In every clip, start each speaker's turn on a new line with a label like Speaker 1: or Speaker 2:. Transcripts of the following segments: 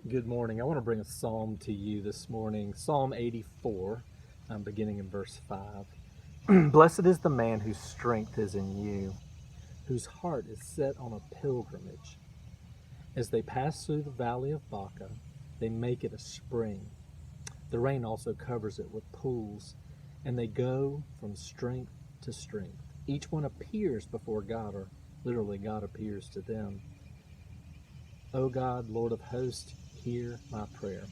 Speaker 1: Good morning. I want to bring a psalm to you this morning. Psalm 84, beginning in verse 5. Blessed is the man whose strength is in you, whose heart is set on a pilgrimage. As they pass through the valley of Baca, they make it a spring. The rain also covers it with pools, and they go from strength to strength. Each one appears before God, or literally God appears to them. O God, Lord of hosts, hear my prayer.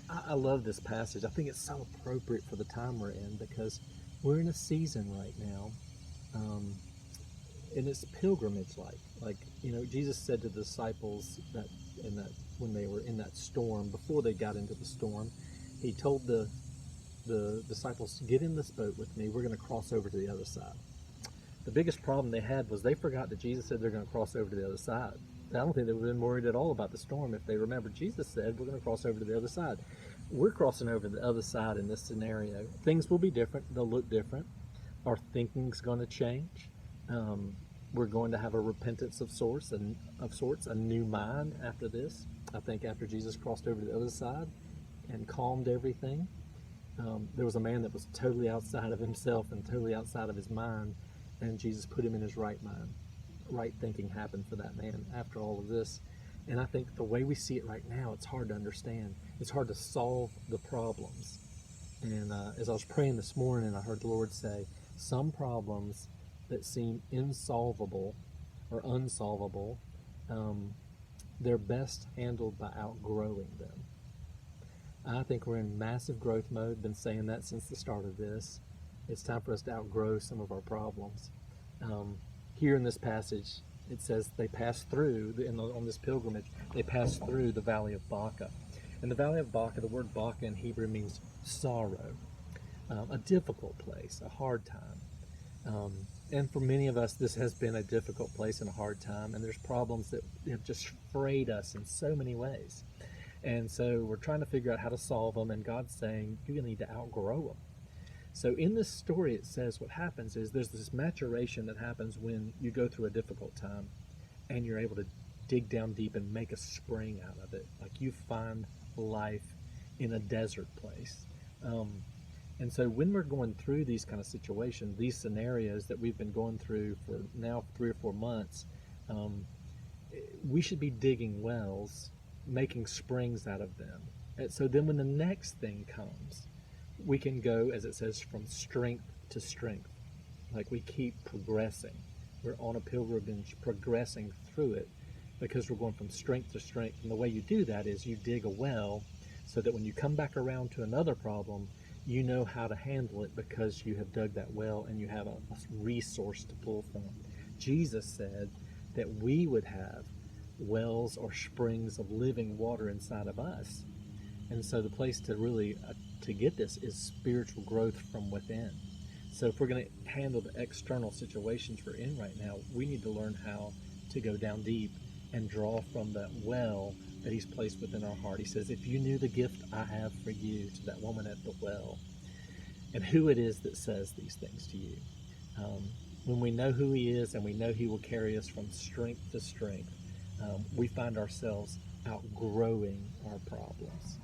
Speaker 1: I love this passage. I think it's so appropriate for the time we're in because we're in a season right now, um, and it's pilgrimage like. Jesus said to the disciples that when they were in that storm, before they got into the storm, he told the disciples, "Get in this boat with me. We're going to cross over to the other side." The biggest problem they had was they forgot that Jesus said they're going to cross over to the other side. I don't think they would have been worried at all about the storm if they remembered Jesus said we're going to cross over to the other side. We're crossing over to the other side in this scenario. Things will be different. They'll look different. Our thinking's going to change. We're going to have a repentance of sorts, a new mind after this. I think after Jesus crossed over to the other side and calmed everything, there was a man that was totally outside of himself and totally outside of his mind, and Jesus put him in his right mind. Right thinking happened for that man after all of this. And I think the way we see it right now, it's hard to understand. It's hard to solve the problems. And as I was praying this morning, I heard the Lord say, some problems that seem insolvable or unsolvable, they're best handled by outgrowing them. I think we're in massive growth mode. Been saying that since the start of this. It's time for us to outgrow some of our problems. Here in this passage, it says they passed through, on this pilgrimage, they passed through the valley of Baca. And the valley of Baca, the word Baca in Hebrew means sorrow, a difficult place, a hard time. And for many of us, this has been a difficult place and a hard time, and there's problems that have just frayed us in so many ways. And so we're trying to figure out how to solve them, and God's saying, you need to outgrow them. So in this story, it says what happens is there's this maturation that happens when you go through a difficult time and you're able to dig down deep and make a spring out of it. Like you find life in a desert place. And so when we're going through these kind of situations, these scenarios that we've been going through for now 3 or 4 months, we should be digging wells, making springs out of them. And so then when the next thing comes, we can go, as it says, from strength to strength. Like we keep progressing. We're on a pilgrimage progressing through it because we're going from strength to strength. And the way you do that is you dig a well so that when you come back around to another problem, you know how to handle it because you have dug that well and you have a resource to pull from. Jesus said that we would have wells or springs of living water inside of us. And so the place to really to get this is spiritual growth from within. So if we're going to handle the external situations we're in right now, we need to learn how to go down deep and draw from that well that he's placed within our heart. He says, if you knew the gift I have for you, to that woman at the well, and who it is that says these things to you. When we know who he is and we know he will carry us from strength to strength, we find ourselves outgrowing our problems.